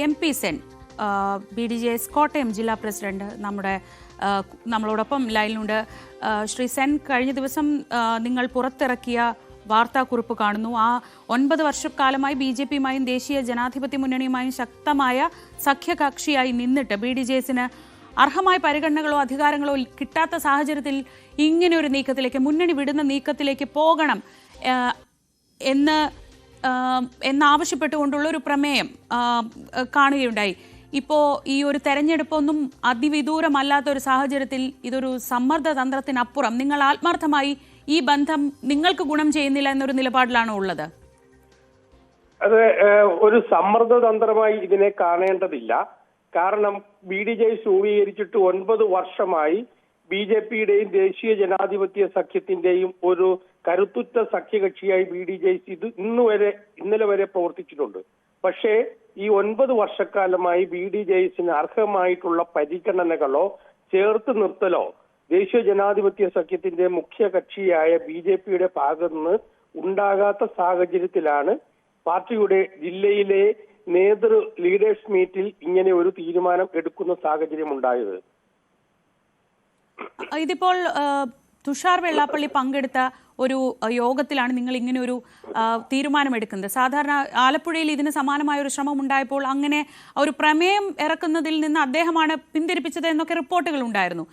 MP Sen BDJS Kottayam ജില്ലാ president നമ്മളോടൊപ്പം ലൈനിലുണ്ട്. ശ്രീ സെൻ, കഴിഞ്ഞ ദിവസം നിങ്ങൾ പുറത്തിറക്കിയ വാർത്താക്കുറിപ്പ് കാണുന്നു. ആ 9 വർഷക്കാലമായി BJPയുമായും ദേശീയ ജനാധിപത്യ മുന്നണിയുമായും ശക്തമായ സഖ്യകക്ഷിയായി നിന്നിട്ട് BDJSന് അർഹമായ പരിഗണനകളോ അധികാരങ്ങളോ കിട്ടാത്ത സാഹചര്യത്തിൽ ഇങ്ങനെ ഒരു നീക്കത്തിലേക്ക്, മുന്നണി വിടുന്ന നീക്കത്തിലേക്ക് പോകണം എന്നാവശ്യപ്പെട്ടുകൊണ്ടുള്ള ഒരു പ്രമേയം കാണുകയുണ്ടായി. ഇപ്പോൾ ഈ ഒരു തെരഞ്ഞെടുപ്പൊന്നും അതിവിദൂരമല്ലാത്ത ഒരു സാഹചര്യത്തിൽ ഇതൊരു സമ്മർദ്ദ തന്ത്രത്തിനപ്പുറം നിങ്ങൾ ആത്മാർത്ഥമായി ഈ ബന്ധം നിങ്ങൾക്ക് ഗുണം ചെയ്യുന്നില്ല എന്നൊരു നിലപാടിലാണോ ഉള്ളത്? അത് ഒരു സമ്മർദ്ദ തന്ത്രമായി ഇതിനെ കാണേണ്ടതില്ല. കാരണം BDJS രൂപീകരിച്ചിട്ട് 9 വർഷമായി BJPയുടെയും ദേശീയ ജനാധിപത്യ സഖ്യത്തിന്റെയും ഒരു കരുത്തുറ്റ സഖ്യകക്ഷിയായി BDJS ഇന്നലെ വരെ പ്രവർത്തിച്ചിട്ടുണ്ട്. പക്ഷേ ഈ 9 വർഷക്കാലമായി BDJSന് അർഹമായിട്ടുള്ള പരിഗണനകളോ ചേർത്ത് നിർത്തലോ ദേശീയ ജനാധിപത്യ സഖ്യത്തിന്റെ മുഖ്യ കക്ഷിയായ BJPയുടെ ഭാഗത്ത് നിന്ന് ഉണ്ടാകാത്ത സാഹചര്യത്തിലാണ് പാർട്ടിയുടെ ജില്ലയിലെ ലീഡേഴ്സ് മീറ്റിൽ ഇങ്ങനെ ഒരു തീരുമാനം എടുക്കുന്ന സാഹചര്യം ഉണ്ടായത്. ഇതിപ്പോൾ തുഷാർ വെള്ളാപ്പള്ളി പങ്കെടുത്ത ഒരു യോഗത്തിലാണ് നിങ്ങൾ ഇങ്ങനെ ഒരു തീരുമാനമെടുക്കുന്നത്. സാധാരണ ആലപ്പുഴയിൽ ഇതിന് സമാനമായ ഒരു ശ്രമം ഉണ്ടായപ്പോൾ അങ്ങനെ ഒരു പ്രമേയം ഇറക്കുന്നതിൽ നിന്ന് അദ്ദേഹമാണ് പിന്തിരിപ്പിച്ചത് എന്നൊക്കെ റിപ്പോർട്ടുകൾ ഉണ്ടായിരുന്നു.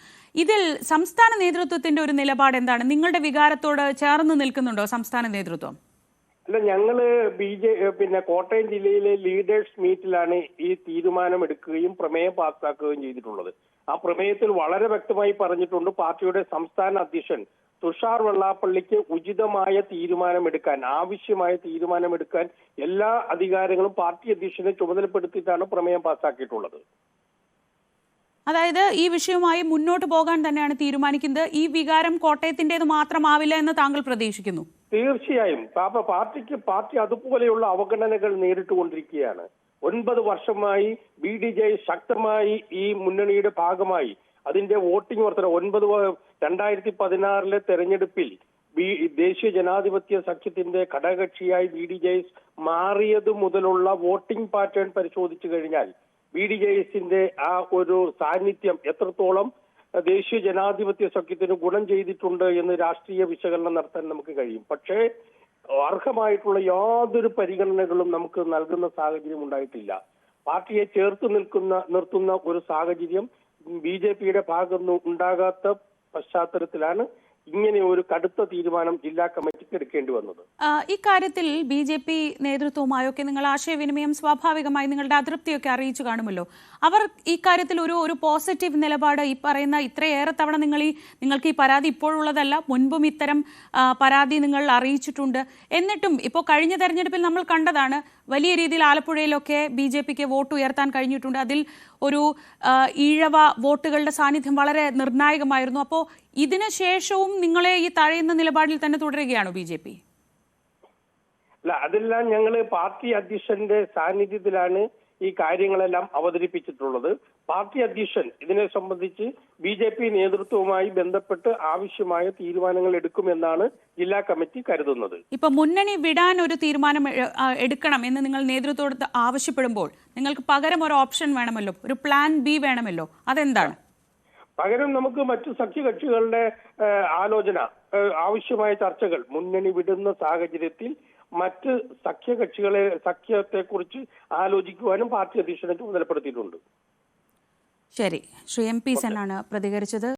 ഇതിൽ സംസ്ഥാന നേതൃത്വത്തിന്റെ ഒരു നിലപാട് എന്താണ്? നിങ്ങളുടെ വികാരത്തോട് ചേർന്ന് നിൽക്കുന്നുണ്ടോ സംസ്ഥാന നേതൃത്വം? അല്ല, ഞങ്ങള് കോട്ടയം ജില്ലയിലെ ലീഡേഴ്സ് മീറ്റിലാണ് ഈ തീരുമാനം എടുക്കുകയും പ്രമേയം പാസ്സാക്കുകയും ചെയ്തിട്ടുള്ളത്. ആ പ്രമേയത്തിൽ വളരെ വ്യക്തമായി പറഞ്ഞിട്ടുണ്ട്, പാർട്ടിയുടെ സംസ്ഥാന അധ്യക്ഷൻ തുഷാർ വെള്ളാപ്പള്ളിക്ക് ഉചിതമായ തീരുമാനമെടുക്കാൻ, ആവശ്യമായ തീരുമാനമെടുക്കാൻ എല്ലാ അധികാരങ്ങളും പാർട്ടി അധ്യക്ഷനെ ചുമതലപ്പെടുത്തിയിട്ടാണ് പ്രമേയം പാസ്സാക്കിയിട്ടുള്ളത്. അതായത് ഈ വിഷയവുമായി മുന്നോട്ട് പോകാൻ തന്നെയാണ് തീരുമാനിക്കുന്നത്. ഈ വികാരം കോട്ടയത്തിന്റേത് മാത്രമാവില്ല എന്ന് താങ്കൾ പ്രതീക്ഷിക്കുന്നു? തീർച്ചയായും. പാർട്ടി അതുപോലെയുള്ള അവഗണനകൾ നേരിട്ടുകൊണ്ടിരിക്കുകയാണ്. 9 വർഷമായി BDJS ശക്തമായി ഈ മുന്നണിയുടെ ഭാഗമായി അതിന്റെ വോട്ടിംഗ് വർധന 2016 തെരഞ്ഞെടുപ്പിൽ ദേശീയ ജനാധിപത്യ സഖ്യത്തിന്റെ ഘടകകക്ഷിയായി BDJS മാറിയത് മുതലുള്ള വോട്ടിംഗ് പാറ്റേൺ പരിശോധിച്ചു കഴിഞ്ഞാൽ BDJSന്റെ ആ ഒരു സാന്നിധ്യം എത്രത്തോളം ദേശീയ ജനാധിപത്യ സഖ്യത്തിന് ഗുണം ചെയ്തിട്ടുണ്ട് എന്ന് രാഷ്ട്രീയ വിശകലനം നടത്താൻ നമുക്ക് കഴിയും. പക്ഷേ അർഹമായിട്ടുള്ള യാതൊരു പരിഗണനകളും നമുക്ക് നൽകുന്ന സാഹചര്യം ഉണ്ടായിട്ടില്ല. പാർട്ടിയെ ചേർത്ത് നിർത്തുന്ന ഒരു സാഹചര്യം BJPയുടെ ഭാഗത്തുനിന്ന് ഉണ്ടാകാത്ത പശ്ചാത്തലത്തിലാണ് ഇങ്ങനെ ഒരു കടുത്ത തീരുമാനം ജില്ലാ കമ്മിറ്റിക്ക് എടുക്കേണ്ടി വന്നത്. ഇക്കാര്യത്തിൽ BJP നേതൃത്വവുമായൊക്കെ നിങ്ങൾ ആശയവിനിമയം സ്വാഭാവികമായി നിങ്ങളുടെ അതൃപ്തിയൊക്കെ അറിയിച്ചു കാണുമല്ലോ. അവർ ഇക്കാര്യത്തിൽ ഒരു പോസിറ്റീവ് നിലപാട്, ഈ പറയുന്ന ഇത്രയേറെ തവണ നിങ്ങൾക്ക് ഈ പരാതി ഇപ്പോഴുള്ളതല്ല, മുൻപും ഇത്തരം പരാതി നിങ്ങൾ അറിയിച്ചിട്ടുണ്ട്. എന്നിട്ടും ഇപ്പോൾ കഴിഞ്ഞ തെരഞ്ഞെടുപ്പിൽ നമ്മൾ കണ്ടതാണ്, വലിയ രീതിയിൽ ആലപ്പുഴയിലൊക്കെ BJPക്ക് വോട്ട് ഉയർത്താൻ കഴിഞ്ഞിട്ടുണ്ട്. അതിൽ ഒരു ഈഴവ വോട്ടുകളുടെ സാന്നിധ്യം വളരെ നിർണായകമായിരുന്നു. അപ്പോൾ ഇതിനു ശേഷവും നിങ്ങളെ ഈ തഴയുന്ന നിലപാടിൽ തന്നെ തുടരുകയാണോ BJP? അല്ല, അതെല്ലാം ഞങ്ങള് പാർട്ടി അധ്യക്ഷന്റെ സാന്നിധ്യത്തിലാണ് ഈ കാര്യങ്ങളെല്ലാം അവതരിപ്പിച്ചിട്ടുള്ളത്. പാർട്ടി അധ്യക്ഷൻ ഇതിനെ സംബന്ധിച്ച് BJP നേതൃത്വവുമായി ബന്ധപ്പെട്ട് ആവശ്യമായ തീരുമാനങ്ങൾ എടുക്കുമെന്നാണ് ജില്ലാ കമ്മിറ്റി കരുതുന്നത്. ഇപ്പൊ മുന്നണി വിടാൻ ഒരു തീരുമാനം എടുക്കണം എന്ന് നിങ്ങൾ നേതൃത്വത്തോട് ആവശ്യപ്പെടുമ്പോൾ നിങ്ങൾക്ക് പകരം ഒരു ഓപ്ഷൻ വേണമല്ലോ, ഒരു പ്ലാൻ B വേണമല്ലോ. അതെന്താണ്? പകരം നമുക്ക് മറ്റു സഖ്യകക്ഷികളുടെ ആലോചന, ആവശ്യമായ ചർച്ചകൾ മുന്നണി വിടുന്ന സാഹചര്യത്തിൽ മറ്റ് സഖ്യത്തെക്കുറിച്ച് ആലോചിക്കുവാനും പാർട്ടി അധ്യക്ഷനെ ചുമതലപ്പെടുത്തിയിട്ടുണ്ട്. ശരി, ശ്രീ MP സെൻ ആണ് പ്രതികരിച്ചത്.